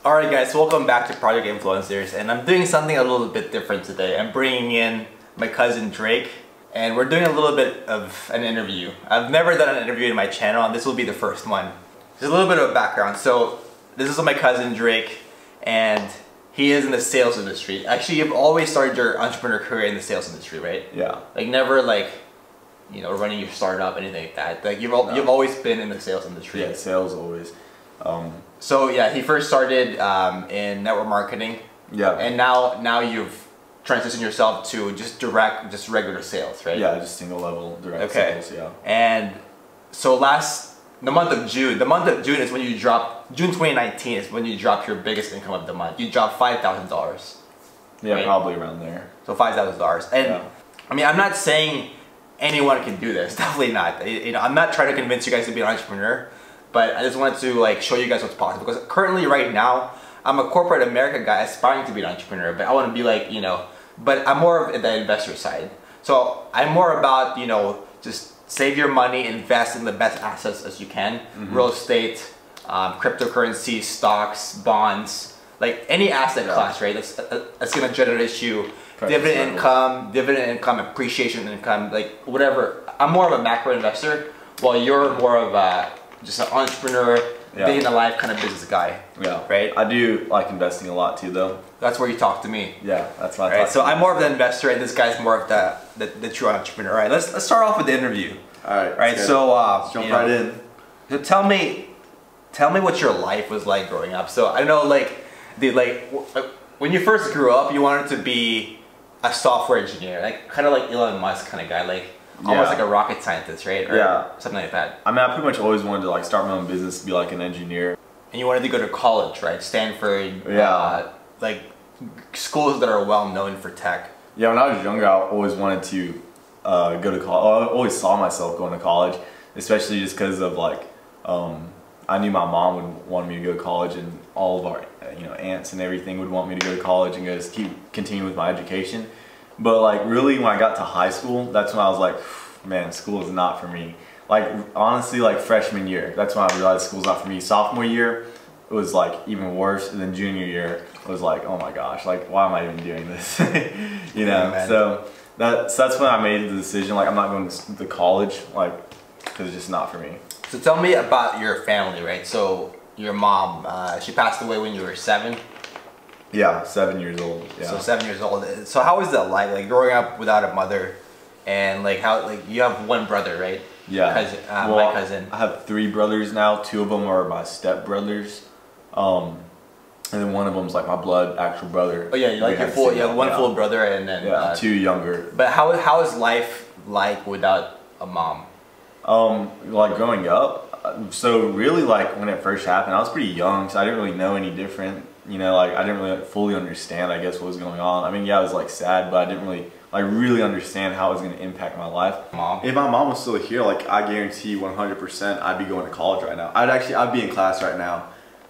Alright guys, welcome back to Project Influencers, and I'm doing something a little bit different today. I'm bringing in my cousin Drake, and we're doing a little bit of an interview. I've never done an interview in my channel, and this will be the first one. Just a little bit of background. So, this is my cousin Drake, and he is in the sales industry. Actually, you've always started your entrepreneur career in the sales industry, right? Yeah. Like never like, you know, running your startup, anything like that. Like you've always been in the sales industry. Yeah, sales always. So yeah, he first started in network marketing. Yeah. And now you've transitioned yourself to just regular sales, right? Yeah, just single level direct sales. Yeah. And so the month of June is when you drop. June 2019 is when you drop your biggest income of the month. You drop $5,000. Yeah, right? probably around there. So $5,000. And yeah. I mean, I'm not saying anyone can do this. Definitely not. You know, I'm not trying to convince you guys to be an entrepreneur. But I just wanted to like show you guys what's possible, because currently right now I'm a corporate America guy aspiring to be an entrepreneur, but I want to be like, you know, but I'm more of the investor side. So I'm more about, you know, just save your money, invest in the best assets as you can, real estate, cryptocurrency, stocks, bonds, like any asset class, right? That's gonna generate you dividend income, appreciation income, like whatever. I'm more of a macro investor, while you're more of a just an entrepreneur, day in the life kind of business guy. Yeah. Right? I do like investing a lot too, though. That's where you talk to me. Yeah, that's my right. So I'm more of the investor, and this guy's more of the true entrepreneur. All right, let's start off with the interview. All right. Right. So let's jump right in. So tell me what your life was like growing up. So I know, when you first grew up, you wanted to be a software engineer, like kind of like Elon Musk kind of guy, like. Almost like a rocket scientist, right? Or something like that. I mean, I pretty much always wanted to like start my own business, be like an engineer. And you wanted to go to college, right? Stanford, like schools that are well known for tech. Yeah, when I was younger, I always wanted to go to college. I always saw myself going to college, especially just because of like, I knew my mom would want me to go to college, and all of our aunts and everything would want me to go to college and just continue with my education. But like really when I got to high school, that's when I was like, man, school is not for me. Like honestly, like freshman year, that's when I realized school's not for me. Sophomore year, it was like even worse. And then junior year, it was like, oh my gosh, like why am I even doing this? You know, yeah, so that's when I made the decision, like I'm not going to college, like, because it's just not for me. So tell me about your family, right? So your mom, she passed away when you were 7? Yeah, 7 years old. Yeah. So 7 years old. So how was that like growing up without a mother, and like how you have one brother, right? Yeah. Cousin, well, my cousin. I have 3 brothers now. 2 of them are my step brothers, and then one of them's like my blood actual brother. Oh yeah, you like you have one full brother, and then 2 younger. But how is life like without a mom? Like growing up, so really like when it first happened, I was pretty young, so I didn't really know any different. You know, like I didn't really fully understand, I guess, what was going on. I mean, yeah, I was like sad, but I didn't really understand how it was going to impact my life. Mom. If my mom was still here, like I guarantee 100% I'd be going to college right now. I'd be in class right now.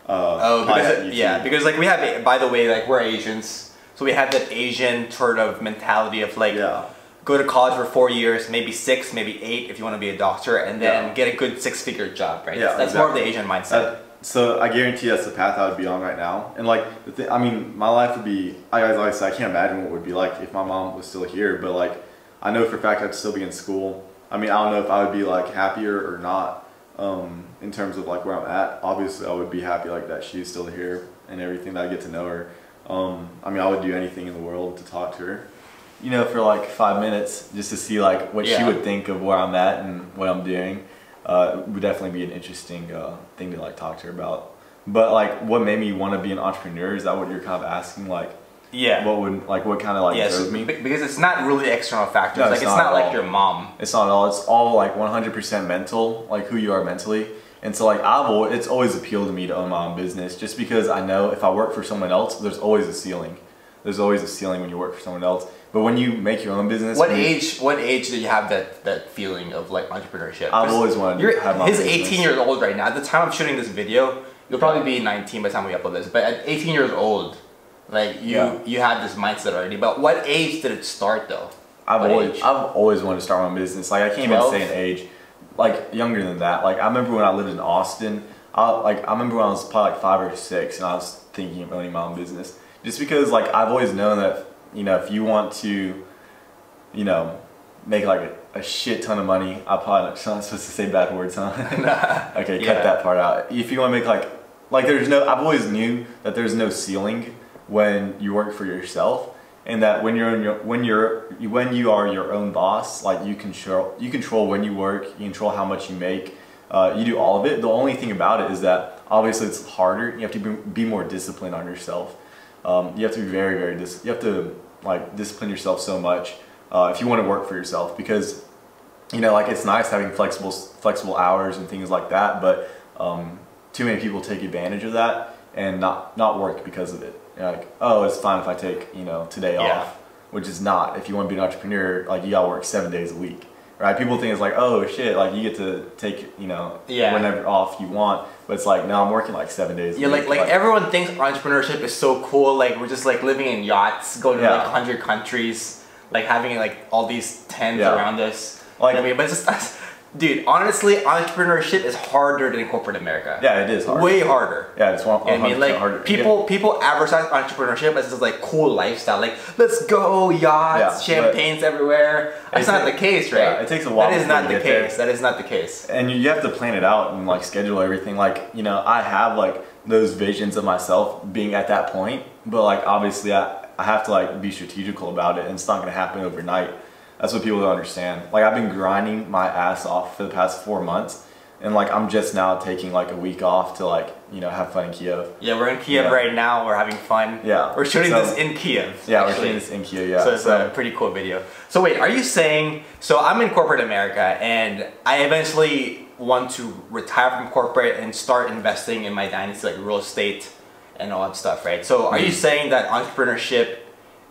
Because like we have, by the way, like we're Asians, so we have that Asian sort of mentality of like, go to college for 4 years, maybe 6, maybe 8 if you want to be a doctor, and then get a good 6-figure job, right? Yeah, that's more of the Asian mindset. So I guarantee that's the path I would be on right now. And like, I mean, my life would be, like I said, I can't imagine what it would be like if my mom was still here, but like, I know for a fact I'd still be in school. I mean, I don't know if I would be like happier or not in terms of like where I'm at. Obviously I would be happy like that she's still here and everything, that I get to know her. I mean, I would do anything in the world to talk to her, you know, for like 5 minutes just to see like what she would think of where I'm at and what I'm doing. It would definitely be an interesting thing to like talk to her about. But like, what made me want to be an entrepreneur? Is that what you're kind of asking? Like, what kind of like drove me? Because it's not really external factors. No, like it's not like your mom. It's not at all. It's all like 100% mental, like who you are mentally. And so like it's always appealed to me to own my own business, just because I know if I work for someone else, there's always a ceiling. There's always a ceiling when you work for someone else. But when you make your own business, what age did you have that feeling of like entrepreneurship? I've always wanted to have my own business. He's 18 years old right now. At the time of shooting this video, you'll probably be 19 by the time we upload this. But at 18 years old, like you had this mindset already. But what age did it start though? I've always wanted to start my own business. Like I can't 12? Even say an age. Like younger than that. Like I remember when I lived in Austin, I remember when I was probably like 5 or 6 and I was thinking of owning my own business. Just because like I've always known that, you know, if you want to, you know, make like a shit ton of money, I'm not supposed to say bad words, huh? Okay, cut that part out. If you want to make like there's no, I've always knew that there's no ceiling when you work for yourself, and that when you are your own boss, like you control when you work, you control how much you make, you do all of it. The only thing about it is that obviously it's harder. You have to be more disciplined on yourself. You have to be very you have to like discipline yourself so much if you want to work for yourself, because you know, like it's nice having flexible hours and things like that, but too many people take advantage of that and not work because of it. You're like, oh, it's fine if I take, you know, today off, which is not. If you want to be an entrepreneur, like you gotta work 7 days a week, right? People think it's like, oh shit, like you get to take, you know, whenever off you want, but it's like, no, I'm working like 7 days a week. Like everyone thinks entrepreneurship is so cool, like we're just like living in yachts, going to like 100 countries, like having like all these tents around us. Like, I mean, but it's just, dude, honestly, entrepreneurship is harder than corporate America. Yeah, it is hard. Way harder. Yeah, it's 100% I mean, like harder. people advertise entrepreneurship as this like cool lifestyle, like let's go yachts, champagnes everywhere. That's not the case, right? Yeah, it takes a while. That is not the case. That is not the case. And you have to plan it out and like schedule everything. Like, you know, I have like those visions of myself being at that point, but like obviously I have to like be strategical about it, and it's not gonna happen overnight. That's what people don't understand. Like I've been grinding my ass off for the past 4 months, and like I'm just now taking like a week off to like, you know, have fun in Kiev. Yeah, we're in Kiev right now. We're having fun. Yeah, we're shooting this in Kiev. Yeah, we're shooting this in Kiev. Yeah, so it's a pretty cool video. So wait, are you saying? So I'm in corporate America, and I eventually want to retire from corporate and start investing in my dynasty, like real estate and all that stuff, right? So are you saying that entrepreneurship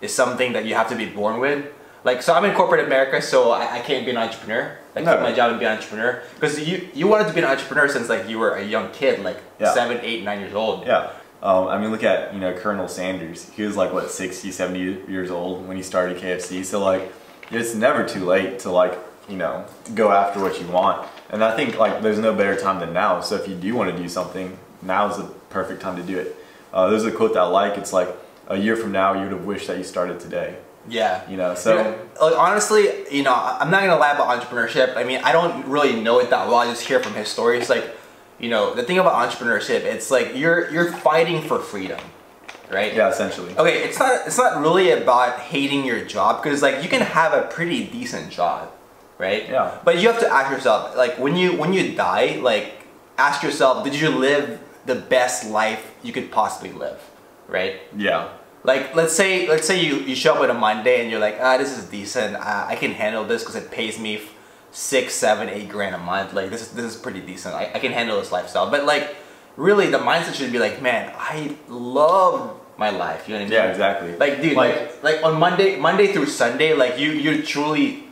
is something that you have to be born with? Like, so I'm in corporate America, so I can't be an entrepreneur. Like, quit my job and be an entrepreneur. Because you wanted to be an entrepreneur since like you were a young kid, like 7, 8, 9 years old. Yeah. I mean, look at, you know, Colonel Sanders. He was like, what, 60, 70 years old when he started KFC. So like, it's never too late to like, you know, go after what you want. And I think like there's no better time than now. So if you do want to do something, now is the perfect time to do it. There's a quote that I like. It's like, a year from now, you would have wished that you started today. Yeah. You know, so... like, honestly, you know, I'm not going to lie about entrepreneurship. I mean, I don't really know it that well. I just hear from his stories. Like, you know, the thing about entrepreneurship, it's like you're fighting for freedom, right? Yeah, essentially. Okay, it's not really about hating your job, because like you can have a pretty decent job, right? Yeah. But you have to ask yourself, like when you die, like ask yourself, did you live the best life you could possibly live, right? Yeah. Like let's say you show up on a Monday and you're like, this is decent. I can handle this because it pays me 6, 7, 8 grand a month. Like this is pretty decent. I can handle this lifestyle. But like really the mindset should be like, man, I love my life. You know what I mean? Yeah, exactly. Like dude, like on Monday through Sunday, like you truly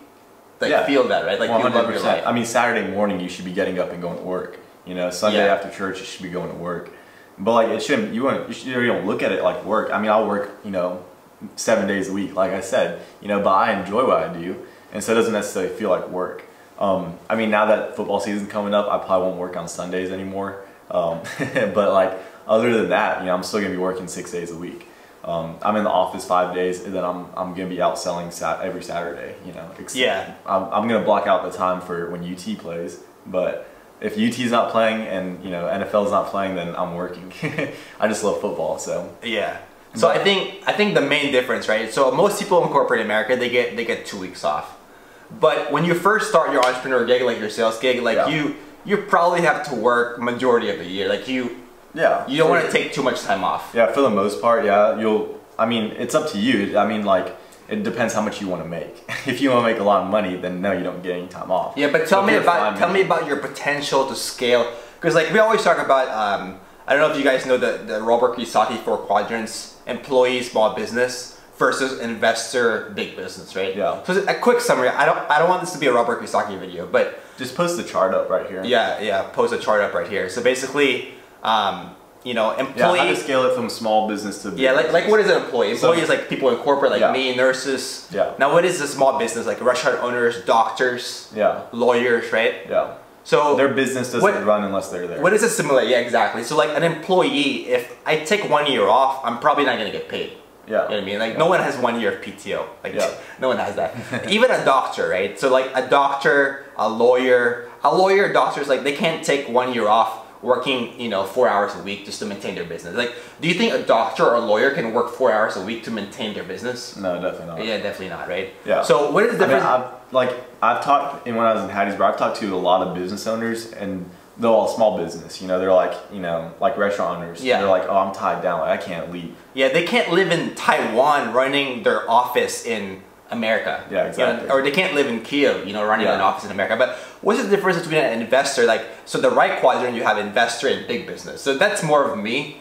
like feel that, right? Like 100%. You love your life. I mean, Saturday morning you should be getting up and going to work. You know, Sunday after church you should be going to work. But like it shouldn't, you don't look at it like work. I mean, I'll work, you know, 7 days a week, like I said, you know, but I enjoy what I do, and so it doesn't necessarily feel like work. I mean, now that football season's coming up, I probably won't work on Sundays anymore. But like other than that, you know, I'm still gonna be working 6 days a week. I'm in the office 5 days, and then I'm gonna be out selling every Saturday. You know, I'm gonna block out the time for when UT plays, but if UT's not playing and, you know, NFL's not playing, then I'm working. I just love football, so. Yeah. So I think the main difference, right? So most people in corporate America, they get 2 weeks off. But when you first start your entrepreneur gig, like your sales gig, like you probably have to work majority of the year. Like you don't want to take too much time off. Yeah, for the most part, I mean, it's up to you. I mean, like, it depends how much you want to make. If you want to make a lot of money, then no, you don't get any time off. Yeah, but tell me about your potential to scale. Because like we always talk about, I don't know if you guys know the Robert Kiyosaki 4 quadrants: employee, small business versus investor, big business, right? Yeah. So a quick summary. I don't want this to be a Robert Kiyosaki video, but just post the chart up right here. Yeah, post a chart up right here. So basically, you know, employee. Yeah, how to scale it from small business to big business. Like what is an employee? Employee is like people in corporate, like me, nurses. Yeah. Now what is a small business? Like restaurant owners, doctors, lawyers, right? Yeah. So their business doesn't run unless they're there. What is a simulator? Yeah, exactly. So like an employee, if I take 1 year off, I'm probably not gonna get paid. Yeah. You know what I mean? Like no one has 1 year of PTO. Like no one has that. Even a doctor, right? So like a doctor, a lawyer, doctors, like they can't take 1 year off working, you know, 4 hours a week just to maintain their business. Like, do you think a doctor or a lawyer can work 4 hours a week to maintain their business? No, definitely not. Yeah, definitely not, right? Yeah. So what is the difference? I mean, I've talked, and when I was in Hattiesburg, I've talked to a lot of business owners, and they're all small business. You know, they're like, you know, like restaurant owners. Yeah. They're like, oh, I'm tied down. Like, I can't leave. Yeah, they can't live in Taiwan running their office in America. Yeah, exactly. You know, or they can't live in Kiev, you know, running an office in America. But what's the difference between an investor? Like, so the right quadrant, you have investor and big business. So that's more of me.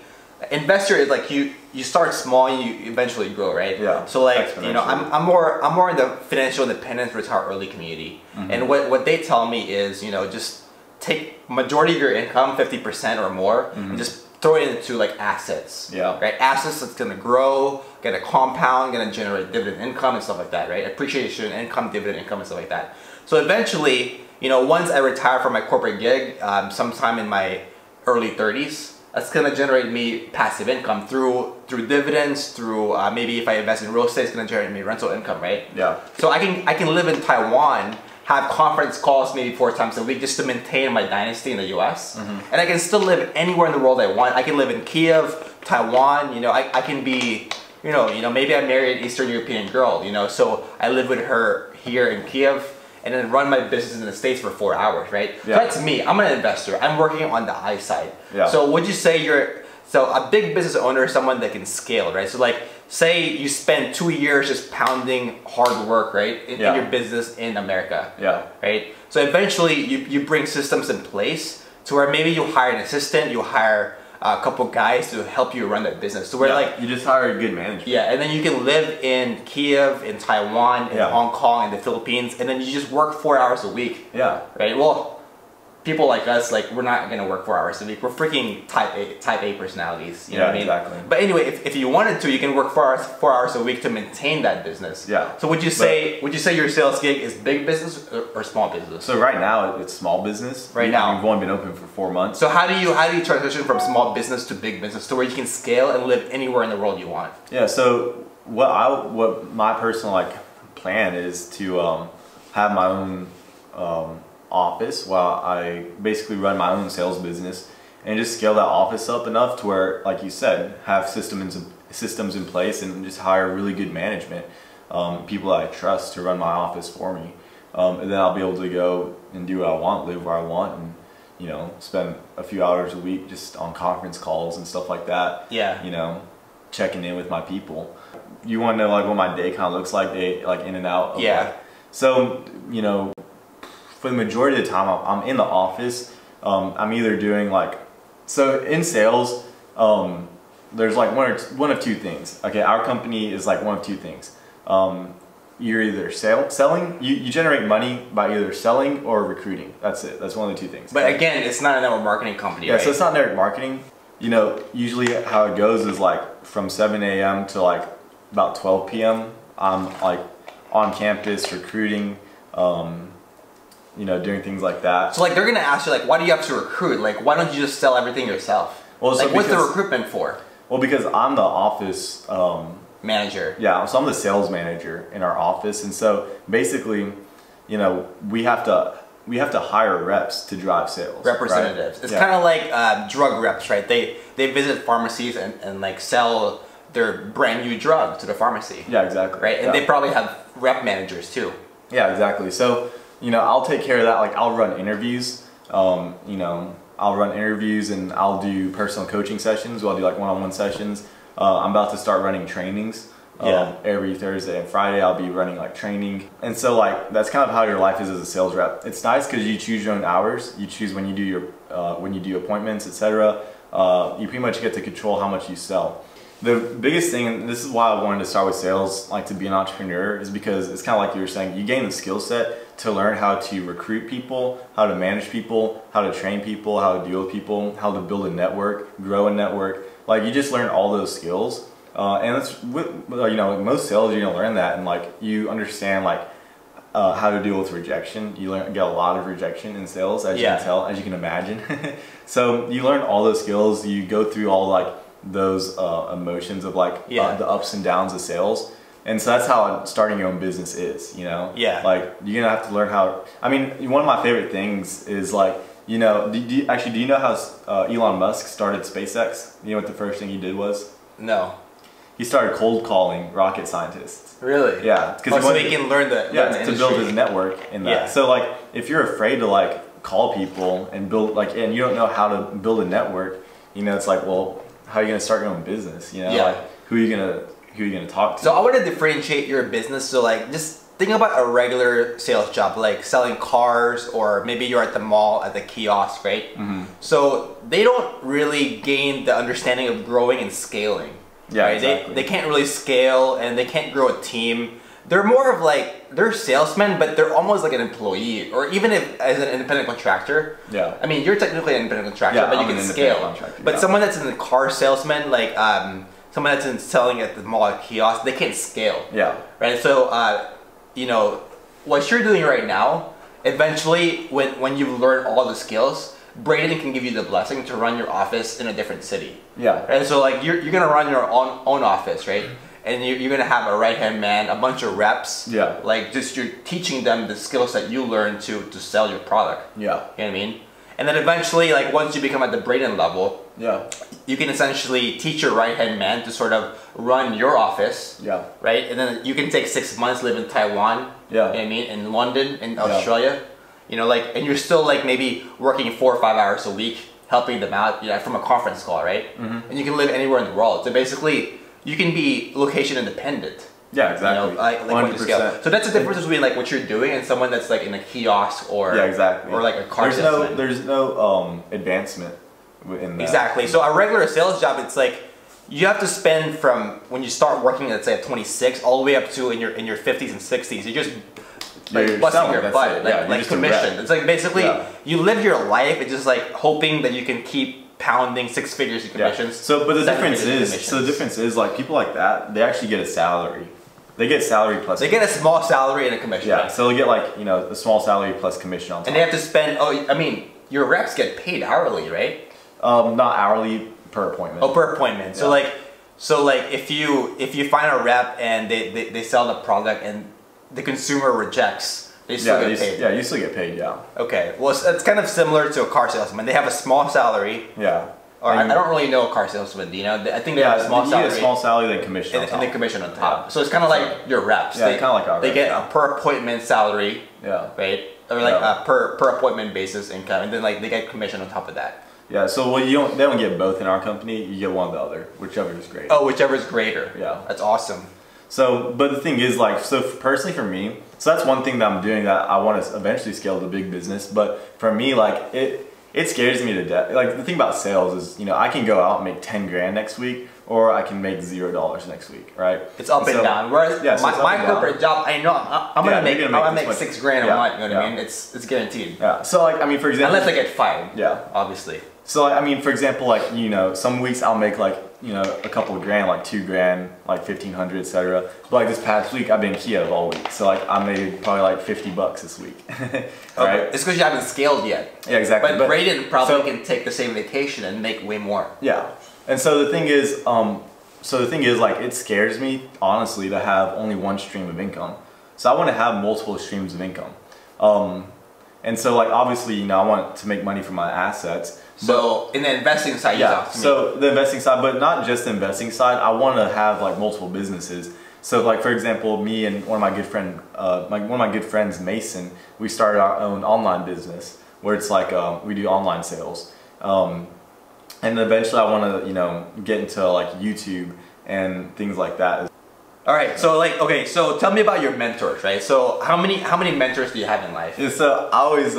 Investor is like you start small and you eventually grow, right? Yeah. So like, you know, I'm more in the financial independence retire early community. And what they tell me is, you know, just take majority of your income, 50% or more, and just throw it into like assets. Yeah. Right? Assets that's gonna grow, gonna compound, gonna generate dividend income and stuff like that, right? Appreciation income, dividend income and stuff like that. So eventually, you know, once I retire from my corporate gig, sometime in my early 30s, that's gonna generate me passive income through dividends, through maybe if I invest in real estate, it's gonna generate me rental income, right? Yeah. So I can live in Taiwan, have conference calls maybe 4 times a week just to maintain my dynasty in the US. And I can still live anywhere in the world I want. I can live in Kiev, Taiwan, you know, I can be, you know, maybe I married an Eastern European girl, you know, so I live with her here in Kiev and then run my business in the States for 4 hours, right? Yeah. So that's me, I'm an investor. I'm working on the I side. Yeah. So would you say so a big business owner is someone that can scale, right? So like, say you spend 2 years just pounding hard work, right? In your business in America. Yeah. Right? So eventually you bring systems in place to where maybe you hire an assistant, you hire a couple guys to help you run that business. So where like you just hire a good manager. Yeah, and then you can live in Kiev, in Taiwan, in Hong Kong, in the Philippines, and then you just work 4 hours a week. Yeah. Right? Well, people like us, like we're not gonna work 4 hours a week. We're freaking type A personalities. You know what I mean? Exactly. But anyway, if you wanted to, you can work 4 hours a week to maintain that business. Yeah. So would you say your sales gig is big business or small business? So right now it's small business. Right now we've only been open for 4 months. So how do you transition from small business to big business to where you can scale and live anywhere in the world you want? Yeah. So what my personal like plan is to have my own office while I basically run my own sales business and just scale that office up enough to where, like you said, have systems in place and just hire really good management, people that I trust to run my office for me, and then I'll be able to go and do what I want, live where I want, and you know, spend a few hours a week just on conference calls and stuff like that. Yeah. You know, checking in with my people. You want to know like what my day kind of looks like, in and out. Yeah. So you know, for the majority of the time, I'm in the office. I'm either doing like, so in sales, there's like one of two things. Okay, our company is like one of two things. You're either selling, you generate money by either selling or recruiting. That's it. That's one of the two things. But again, it's not a network marketing company, yeah, right? So it's not network marketing. You know, usually how it goes is like from 7 a.m. to like about 12 p.m. I'm like on campus recruiting, you know, doing things like that. So like they're gonna ask you like, why do you have to recruit? Like, why don't you just sell everything yourself? Well, so like, what's the recruitment for? Well, because I'm the office manager. Yeah, so I'm the sales manager in our office, and so basically, you know, we have to hire reps to drive sales. Representatives. Right? It's kind of like drug reps, right? They visit pharmacies and like sell their brand new drug to the pharmacy. Yeah, exactly. Right, and they probably have rep managers too. Yeah, exactly. So, you know, I'll take care of that. Like, I'll run interviews. You know, I'll run interviews and I'll do personal coaching sessions. I'll do like one-on-one sessions. I'm about to start running trainings. Every Thursday and Friday I'll be running like training. And so like that's kind of how your life is as a sales rep. It's nice because you choose your own hours. You choose when you do your appointments, etc. You pretty much get to control how much you sell. The biggest thing, and this is why I wanted to start with sales, like to be an entrepreneur, is because it's kind of like you were saying, you gain the skill set to learn how to recruit people, how to manage people, how to train people, how to deal with people, how to build a network, grow a network. Like you just learn all those skills. And it's, you know, most sales, you don't learn that, and like you understand like how to deal with rejection. You get a lot of rejection in sales, as you can tell, as you can imagine. So you learn all those skills. You go through all like those emotions of like the ups and downs of sales. And so that's how starting your own business is, you know? Yeah. Like, you're gonna have to learn how, I mean, one of my favorite things is like, you know, do you know how Elon Musk started SpaceX? You know what the first thing he did was? No. He started cold calling rocket scientists. Really? Yeah. So he can learn the to build his network in that. Yeah. So like, if you're afraid to like call people and build like, and you don't know how to build a network, you know, it's like, well, how are you gonna start your own business? You know, like, who are you gonna talk to? So I want to differentiate your business. So like, just think about a regular sales job, like selling cars, or maybe you're at the mall at the kiosk, right? So they don't really gain the understanding of growing and scaling. Yeah, right? exactly. They can't really scale, and they can't grow a team. They're more of like, they're salesmen, but they're almost like an employee, or even if as an independent contractor. Yeah. I mean, you're technically an independent contractor, but you can scale. But someone that's in the car salesman, like someone that's in selling at the mall at kiosk, they can't scale. Yeah. Right. So you know, what you're doing right now, eventually when you learn all the skills, Braden can give you the blessing to run your office in a different city. Yeah. And so like you're gonna run your own office, right? And you're gonna have a right-hand man, a bunch of reps. Yeah. Like just you're teaching them the skills that you learn to sell your product. Yeah. You know what I mean? And then eventually, like once you become at the Braden level, you can essentially teach your right-hand man to sort of run your office. Yeah. Right? And then you can take 6 months, live in Taiwan. Yeah. You know what I mean? In London, in Australia. You know, like, and you're still like maybe working 4 or 5 hours a week, helping them out, you know, from a conference call, right? And you can live anywhere in the world. So basically, you can be location independent. Yeah, exactly. You know, like 100%. So that's the difference between like what you're doing and someone that's like in a kiosk or or like a car salesman. There's no advancement in that. Exactly. So a regular sales job, it's like you have to spend from when you start working, let's say at 26, all the way up to in your 50s and 60s. You just like busting your butt, like commission. It's like basically you live your life. It's just like hoping that you can keep pounding 6 figures in commissions. So, but the difference is like people like that, they actually get a salary. They get salary plus. They get a small salary and a commission. Yeah, so they get like, you know, a small salary plus commission on top. And they have to spend. Oh, I mean, your reps get paid hourly, right? Not hourly, per appointment. Oh, per appointment. So like if you find a rep and they sell the product and the consumer rejects, they still get paid. Yeah, you still get paid. Yeah. Okay. Well, it's kind of similar to a car salesman. They have a small salary. Yeah. Or I don't really know a car salesman. Do you know? I think they have a small salary. You get a small salary, then commission on top. And then commission on top. Yeah. So it's kind of like your reps. Yeah, kind of like our reps. They get a per appointment salary. Yeah. Right? Or like a per appointment basis income, and then like they get commission on top of that. Yeah. So they don't get both in our company. You get one or the other, whichever is greater. Oh, whichever is greater. Yeah. That's awesome. So, but the thing is, like, so personally for me, so that's one thing that I'm doing that I want to eventually scale to big business. But for me, like, it scares me to death. Like, the thing about sales is, you know, I can go out and make 10 grand next week, or I can make $0 next week, right? It's up and down. Whereas my corporate job, I know I'm gonna make 6 grand a month. You know what I mean? It's guaranteed. Yeah. So like, I mean, for example, unless I get fired. Yeah. Obviously. So like, I mean, for example, like, you know, some weeks I'll make like, you know, a couple of grand, like 2 grand, like 1,500, etc. But like this past week, I've been in Kiev all week, so like I made probably like $50 this week, right? It's because you haven't scaled yet. Yeah, exactly. But Braden probably can take the same vacation and make way more. Yeah, and so the thing is, like, it scares me honestly to have only one stream of income. So I want to have multiple streams of income. And so like obviously, you know, I want to make money from my assets. So in the investing side, so the investing side, but not just the investing side. I want to have like multiple businesses. So like, for example, me and one of my good friends, Mason, we started our own online business where it's like we do online sales. And eventually, I want to, you know, get into like YouTube and things like that. All right, so like, okay, so tell me about your mentors, right? So how many mentors do you have in life? Yeah, so I always,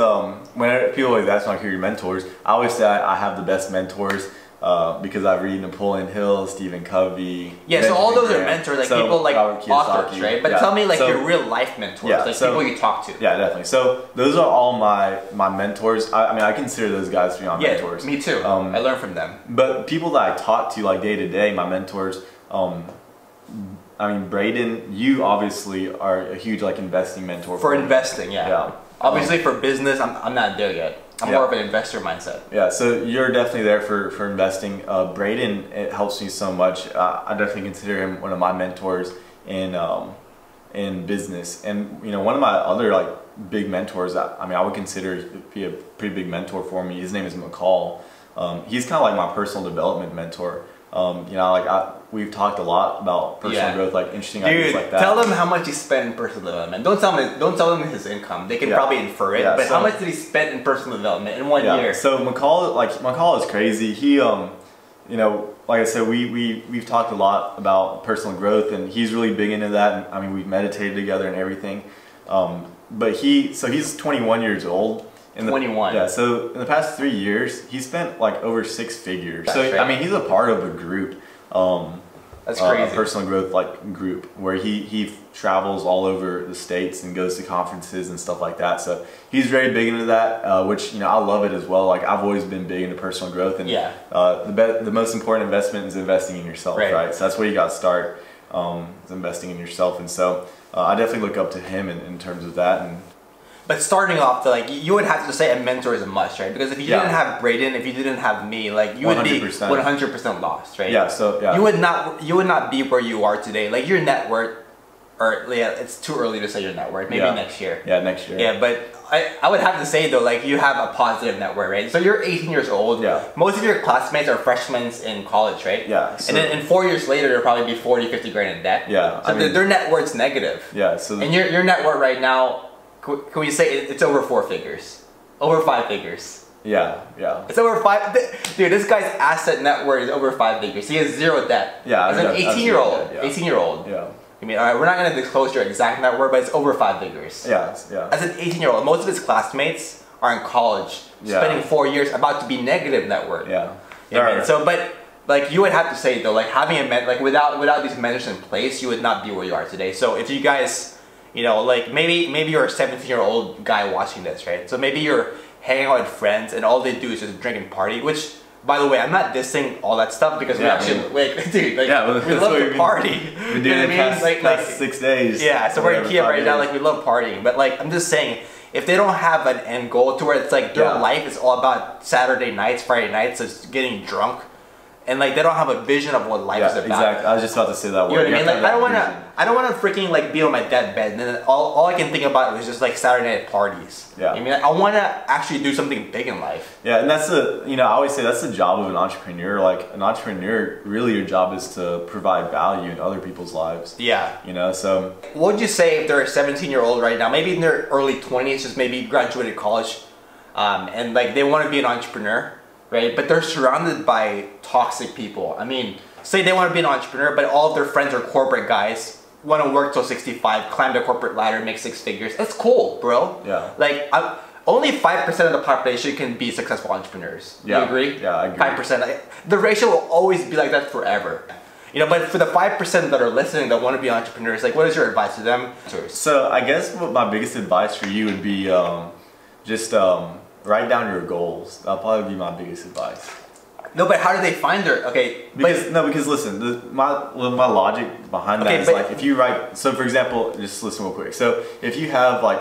when people always ask me, like, who are your mentors, I always say I have the best mentors because I read Napoleon Hill, Stephen Covey. Yeah, so all those are mentors, like people like authors, right? But tell me like your real life mentors, like people you talk to. Yeah, definitely. So those are all my mentors. I mean, I consider those guys to be my mentors. Me too. I learn from them. But people that I talk to like day to day, my mentors, I mean, Braden, you obviously are a huge like investing mentor. For investing, yeah. Obviously for business, I'm not there yet. I'm more of an investor mindset. Yeah, so you're definitely there for investing. Braden, it helps me so much. I definitely consider him one of my mentors in business. And you know, one of my other like big mentors, I mean, I would consider to be a pretty big mentor for me. His name is McCall. He's kind of like my personal development mentor. You know, like we've talked a lot about personal growth, like interesting ideas like that. Tell them how much he spent in personal development. Don't tell them his income. They can probably infer it. But so, how much did he spend in personal development in 1 year? So McCall is crazy. He you know, like I said, we've talked a lot about personal growth, and he's really big into that. And I mean, we've meditated together and everything. But he's 21 years old. 21. Yeah, so in the past 3 years, he spent like over 6 figures. That's so right. I mean, he's a part of a group, that's crazy. a personal growth like group where he travels all over the states and goes to conferences and stuff like that. So he's very big into that, which, you know, I love it as well. Like I've always been big into personal growth, and the most important investment is investing in yourself, right? So that's where you got to start, is investing in yourself. And so I definitely look up to him in terms of that. And but starting off, like you would have to say a mentor is a must, right? Because if you didn't have Braden, if you didn't have me, like you 100%. Would be 100% lost, right? Yeah. So you would not be where you are today. Like your net worth, or it's too early to say your net worth. Maybe next year. Yeah, next year. Yeah, but I would have to say though, like you have a positive net worth, right? So you're 18 years old. Yeah. Most of your classmates are freshmen in college, right? Yeah. So, and then in 4 years later, they'll probably be 40, 50 grand in debt. Yeah. So their net worth's negative. Yeah. So and your net worth right now. Can we say it's over 4 figures? Over 5 figures. Yeah. It's over 5. Dude, this guy's asset net worth is over 5 figures. He has 0 debt. Yeah. As an 18-year-old. Yeah. 18-year-old. Yeah. I mean, all right, we're not going to disclose your exact net worth, but it's over 5 figures. Yeah. As an 18-year-old, most of his classmates are in college, spending 4 years about to be negative net worth. Yeah. You know what I mean? So, but like you would have to say though, like having a without these mentors in place, you would not be where you are today. So if you guys, you know, like maybe you're a 17-year-old guy watching this, right? So maybe you're hanging out with friends and all they do is just drink and party, which, by the way, I'm not dissing all that stuff because we actually, dude, like, we love to party. We're doing it past 6 days. Yeah, so we're in Kiev right now, like we love partying. But like, I'm just saying, if they don't have an end goal to where it's like their life is all about Saturday nights, Friday nights, it's getting drunk, and like they don't have a vision of what life is about. Exactly. I was just about to say that word. You know what I mean? Like I don't wanna freaking like be on my deathbed and then all I can think about is just like Saturday night parties. Yeah. I mean, I wanna actually do something big in life. Yeah, and that's I always say that's the job of an entrepreneur. Like an entrepreneur, really your job is to provide value in other people's lives. Yeah. You know, so what would you say if they're a 17-year-old right now, maybe in their early 20s, just maybe graduated college, and like they want to be an entrepreneur, right? But they're surrounded by toxic people. I mean, say they want to be an entrepreneur, but all of their friends are corporate guys, want to work till 65, climb the corporate ladder, make 6 figures. That's cool, bro. Yeah. Like, only 5% of the population can be successful entrepreneurs. Yeah. You agree? Yeah, I agree. 5%. The ratio will always be like that forever. You know, but for the 5% that are listening that want to be entrepreneurs, like, what is your advice to them? So I guess what my biggest advice for you would be just write down your goals. That'll probably be my biggest advice. No, but how do they find their, because listen, my logic behind that is like if you write, so for example, just listen real quick. So if you have like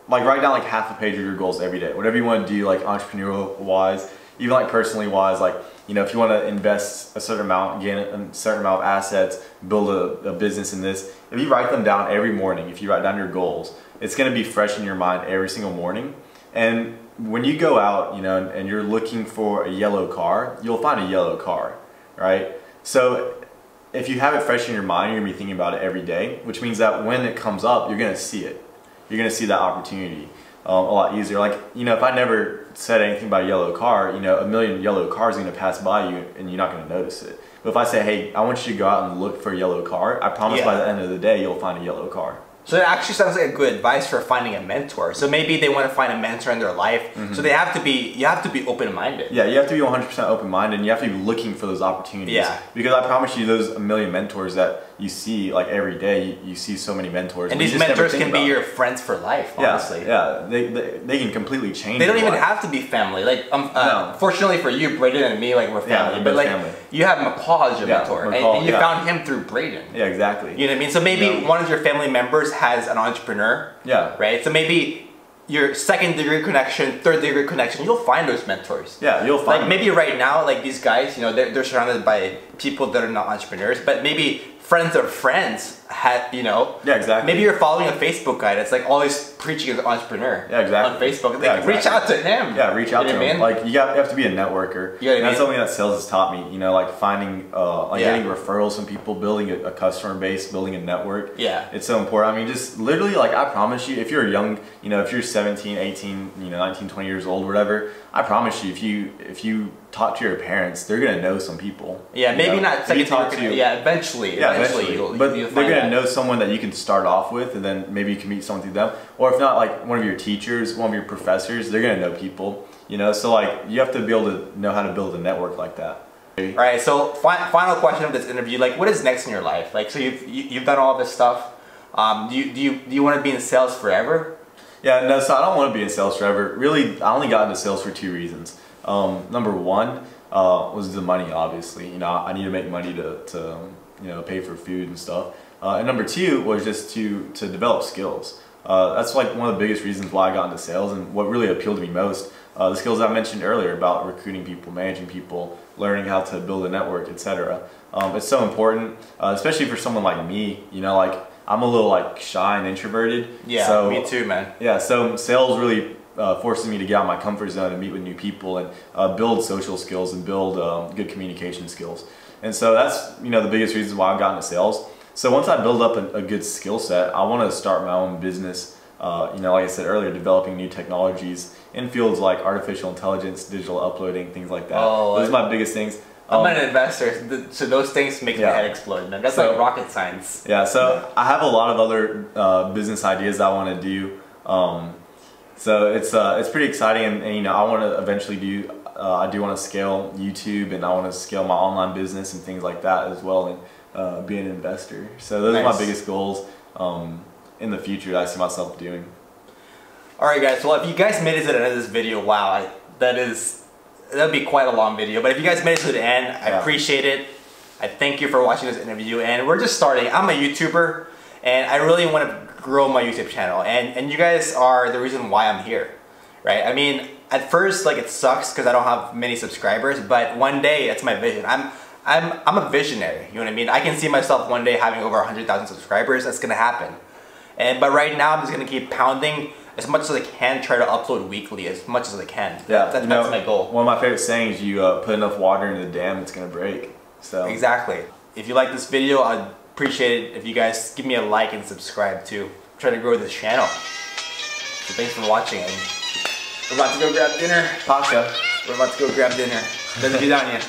write down like half a page of your goals every day, whatever you want to do, like entrepreneurial wise, even like personally wise, like, you know, if you want to invest a certain amount, gain a certain amount of assets, build a business in this, if you write them down every morning, if you write down your goals, it's going to be fresh in your mind every single morning. And when you go out, you know, and you're looking for a yellow car, you'll find a yellow car, right? So if you have it fresh in your mind, you're going to be thinking about it every day, which means that when it comes up, you're going to see it. You're going to see that opportunity a lot easier. Like, you know, if I never said anything about a yellow car, you know, a million yellow cars are going to pass by you and you're not going to notice it. But if I say, hey, I want you to go out and look for a yellow car, I promise by the end of the day, you'll find a yellow car. So that actually sounds like a good advice for finding a mentor. So maybe they want to find a mentor in their life. So they have to be, you have to be open-minded. Yeah, you have to be 100% open-minded and you have to be looking for those opportunities. Yeah. Because I promise you, those a million mentors that you see like every day, you see so many mentors. And these mentors can be your friends for life, honestly. Yeah, they can completely change. They don't even have to be family. Like, no. fortunately for you, Braden and me, like we're family. Yeah, but like, family. you have McCall as your mentor, McCall, and you found him through Braden. Yeah, exactly. You know what I mean? So maybe one of your family members has an entrepreneur. Yeah. Right? So maybe your second degree connection, third degree connection, you'll find those mentors. Yeah, you'll find like maybe right now, like these guys, you know, they're surrounded by people that are not entrepreneurs, but maybe friends of friends had, you know. Yeah, exactly. Maybe you're following a Facebook guy that's like always preaching as an entrepreneur. Yeah, exactly. On Facebook. Like, yeah, exactly. Reach out to him. Yeah, reach out to him. Man? Like you have to be a networker. You know that's something that sales has taught me. You know, like finding, getting referrals from people, building a customer base, building a network. Yeah. It's so important. I mean, just literally, like I promise you, if you're young, you know, if you're 17, 18, you know, 19, 20 years old, whatever, I promise you, if you talk to your parents, they're gonna know some people. Yeah, maybe not second talk to. Yeah, eventually. Yeah, eventually. But you'll they're gonna that. know someone that you can start off with, and then maybe you can meet someone through them. Or if not, like one of your teachers, one of your professors, they're gonna know people. You know, so like you have to be able to know how to build a network like that. All right. So final question of this interview: like, what is next in your life? Like, so you've done all this stuff. Do you want to be in sales forever? Yeah, no. So I don't want to be in sales forever. Really, I only got into sales for 2 reasons. Number one was the money. Obviously, you know, I need to make money to you know, pay for food and stuff. And number two was just to develop skills. That's like one of the biggest reasons why I got into sales, and what really appealed to me most. The skills I mentioned earlier about recruiting people, managing people, learning how to build a network, etc. It's so important, especially for someone like me. You know, like I'm a little like shy and introverted. Yeah, so, me too, man. Yeah, so sales really forces me to get out of my comfort zone and meet with new people and build social skills and build good communication skills. And so that's, you know, the biggest reason why I got into sales. So once I build up a good skill set, I want to start my own business. You know, like I said earlier, developing new technologies in fields like artificial intelligence, digital uploading, things like that. Those are my biggest things. I'm an investor, so those things make my head explode, man. That's like rocket science. Yeah, so I have a lot of other business ideas I want to do. So it's pretty exciting, and you know, I want to eventually do. I do want to scale YouTube, and I want to scale my online business and things like that as well, and be an investor. So those are my biggest goals in the future that I see myself doing. All right, guys. Well, if you guys made it to the end of this video, wow, that'd be quite a long video. But if you guys made it to the end, I appreciate it. I thank you for watching this interview, and we're just starting. I'm a YouTuber, and I really want to grow my YouTube channel, and you guys are the reason why I'm here, right? I mean, at first, like, it sucks because I don't have many subscribers, but one day, that's my vision. I'm a visionary, you know what I mean? I can see myself one day having over 100,000 subscribers. That's gonna happen. But right now, I'm just gonna keep pounding as much as I can, try to upload weekly as much as I can. Yeah, that's my goal. One of my favorite sayings, you put enough water into the dam, it's gonna break. So exactly. If you like this video, I'd appreciate it if you guys give me a like and subscribe too. Try to grow this channel. So thanks for watching. We're about to go grab dinner. Pasha. We're about to go grab dinner. Doesn't be down yet.